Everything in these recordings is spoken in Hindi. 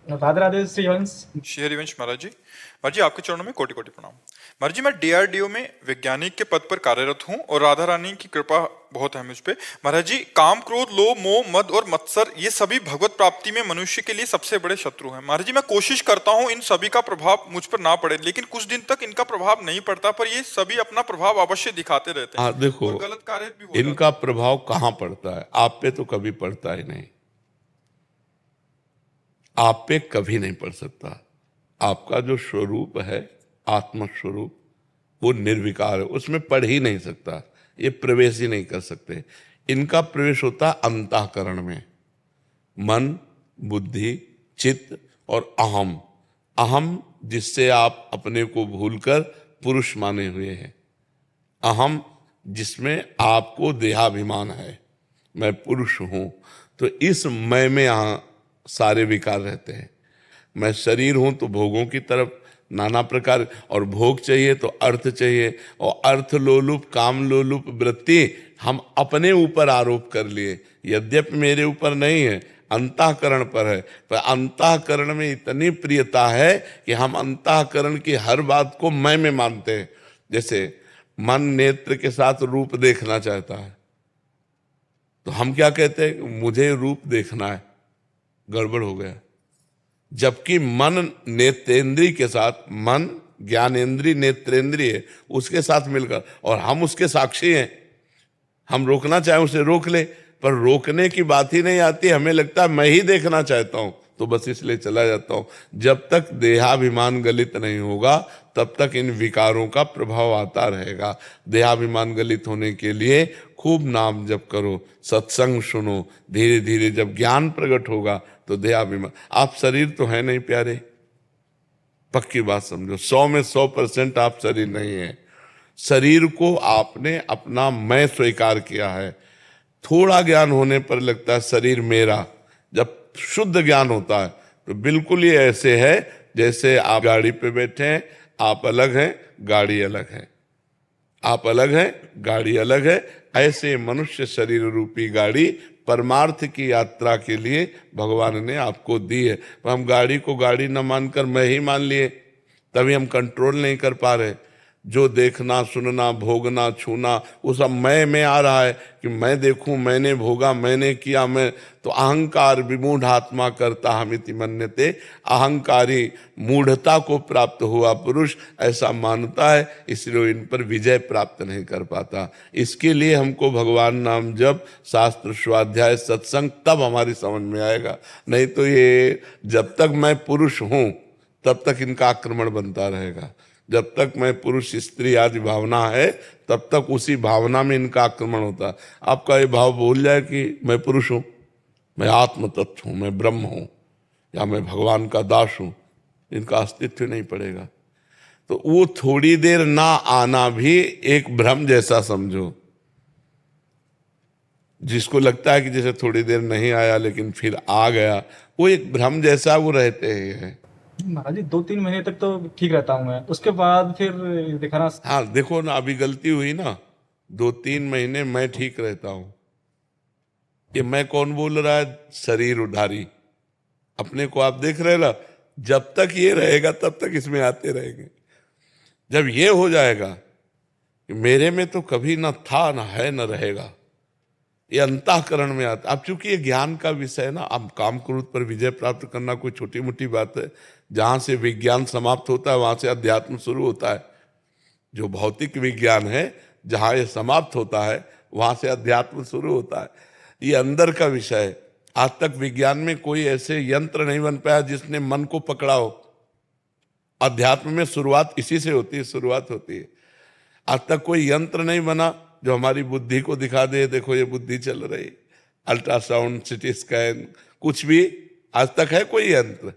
राधे राधे श्री हंस। श्री हरिवंश महाराज जी आपके चरणों में कोटि कोटि प्रणाम। महाराज जी मैं डीआरडीओ में वैज्ञानिक के पद पर कार्यरत हूँ और राधा रानी की कृपा बहुत है मुझ पे। महाराज जी काम क्रोध लोभ मोह मद और मत्सर ये सभी भगवत प्राप्ति में मनुष्य के लिए सबसे बड़े शत्रु हैं। महाराज जी मैं कोशिश करता हूँ इन सभी का प्रभाव मुझ पर ना पड़े, लेकिन कुछ दिन तक इनका प्रभाव नहीं पड़ता, पर ये सभी अपना प्रभाव अवश्य दिखाते रहते हैं हाँ देखो, और गलत कार्य भी हो इनका प्रभाव कहाँ पड़ता है? आप पे तो कभी पड़ता ही नहीं, आप पे कभी नहीं पड़ सकता। आपका जो स्वरूप है, आत्म स्वरूप, वो निर्विकार है, उसमें पढ़ ही नहीं सकता, ये प्रवेश ही नहीं कर सकते। इनका प्रवेश होता अंतःकरण में, मन, बुद्धि, चित्त और अहम। अहम जिससे आप अपने को भूलकर पुरुष माने हुए हैं, अहम जिसमें आपको देहाभिमान है, मैं पुरुष हूं। तो इस मैं में यहाँ सारे विकार रहते हैं। मैं शरीर हूं तो भोगों की तरफ नाना प्रकार, और भोग चाहिए तो अर्थ चाहिए, और अर्थ लोलुप काम लोलुप वृत्ति हम अपने ऊपर आरोप कर लिए, यद्यपि मेरे ऊपर नहीं है, अंतःकरण पर है। पर अंतःकरण में इतनी प्रियता है कि हम अंतःकरण की हर बात को मैं में मानते हैं। जैसे मन नेत्र के साथ रूप देखना चाहता है, तो हम क्या कहते हैं? मुझे रूप देखना है, गड़बड़ हो गया। जबकि मन नेत्रेंद्रिय के साथ, मन ज्ञानेंद्रिय नेत्रेंद्रिय उसके साथ मिलकर, और हम उसके साक्षी हैं, हम रोकना चाहे उसे रोक ले, पर रोकने की बात ही नहीं आती। हमें लगता है मैं ही देखना चाहता हूं, तो बस इसलिए चला जाता हूं। जब तक देहाभिमान गलित नहीं होगा तब तक इन विकारों का प्रभाव आता रहेगा। देहाभिमान गलित होने के लिए खूब नाम जप करो, सत्संग सुनो, धीरे धीरे जब ज्ञान प्रकट होगा तो देहाभिमान। आप शरीर तो है नहीं प्यारे, पक्की बात समझो, 100 में 100% आप शरीर नहीं है। शरीर को आपने अपना मैं स्वीकार किया है। थोड़ा ज्ञान होने पर लगता है शरीर मेरा। जब शुद्ध ज्ञान होता है तो बिल्कुल ये ऐसे है जैसे आप गाड़ी पे बैठे हैं, आप अलग हैं, गाड़ी अलग है, आप अलग हैं, गाड़ी अलग है। ऐसे मनुष्य शरीर रूपी गाड़ी परमार्थ की यात्रा के लिए भगवान ने आपको दी है। पर हम गाड़ी को गाड़ी न मानकर मैं ही मान लिए, तभी हम कंट्रोल नहीं कर पा रहे। जो देखना सुनना भोगना छूना वो सब मैं में आ रहा है कि मैं देखूं, मैंने भोगा, मैंने किया, मैं। तो अहंकार विमूढ़ आत्मा करता हमिति मन्यते, अहंकारी मूढ़ता को प्राप्त हुआ पुरुष ऐसा मानता है, इसलिए इन पर विजय प्राप्त नहीं कर पाता। इसके लिए हमको भगवान नाम जप, शास्त्र स्वाध्याय, सत्संग, तब हमारी समझ में आएगा। नहीं तो ये जब तक मैं पुरुष हूं तब तक इनका आक्रमण बनता रहेगा। जब तक मैं पुरुष स्त्री आदि भावना है तब तक उसी भावना में इनका आक्रमण होता है। आपका ये भाव भूल जाए कि मैं पुरुष हूं, मैं आत्म तत्व हूं, मैं ब्रह्म हूं, या मैं भगवान का दास हूं, इनका अस्तित्व नहीं पड़ेगा। तो वो थोड़ी देर ना आना भी एक भ्रम जैसा समझो। जिसको लगता है कि जैसे थोड़ी देर नहीं आया लेकिन फिर आ गया, वो एक भ्रम जैसा वो रहते हैं। महाराज जी 2-3 महीने तक तो ठीक रहता हूँ मैं, उसके बाद फिर दिखाना। हाँ देखो ना, अभी गलती हुई ना, 2-3 महीने मैं ठीक रहता हूं। ये मैं कौन बोल रहा है? शरीर उधारी अपने को आप देख रहे ना। जब तक ये रहेगा तब तक इसमें आते रहेंगे। जब ये हो जाएगा कि मेरे में तो कभी ना था ना है ना रहेगा, ये अंतःकरण में आता। अब चूंकि ये ज्ञान का विषय है ना, अब काम क्रोध पर विजय प्राप्त करना कोई छोटी मोटी बात है। जहां से विज्ञान समाप्त होता है वहां से अध्यात्म शुरू होता है। जो भौतिक विज्ञान है, जहां ये समाप्त होता है वहां से अध्यात्म शुरू होता है। ये अंदर का विषय है। आज तक विज्ञान में कोई ऐसे यंत्र नहीं बन पाया जिसने मन को पकड़ा हो। अध्यात्म में शुरुआत इसी से होती है, शुरुआत होती है। आज तक कोई यंत्र नहीं बना जो हमारी बुद्धि को दिखा दे, देखो ये बुद्धि चल रही। अल्ट्रासाउंड, सिटी स्कैन, कुछ भी आज तक है कोई यंत्र?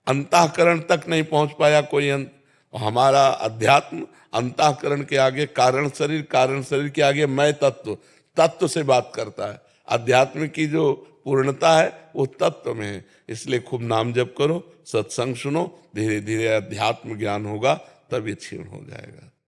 अंतःकरण तक नहीं पहुंच पाया कोई यंत्र। और हमारा अध्यात्म अंतःकरण के आगे कारण शरीर, कारण शरीर के आगे मैं तत्व, तत्व से बात करता है। अध्यात्म की जो पूर्णता है वो तत्व में है। इसलिए खूब नाम जप करो, सत्संग सुनो, धीरे धीरे अध्यात्म ज्ञान होगा, तब ये क्षीण हो जाएगा।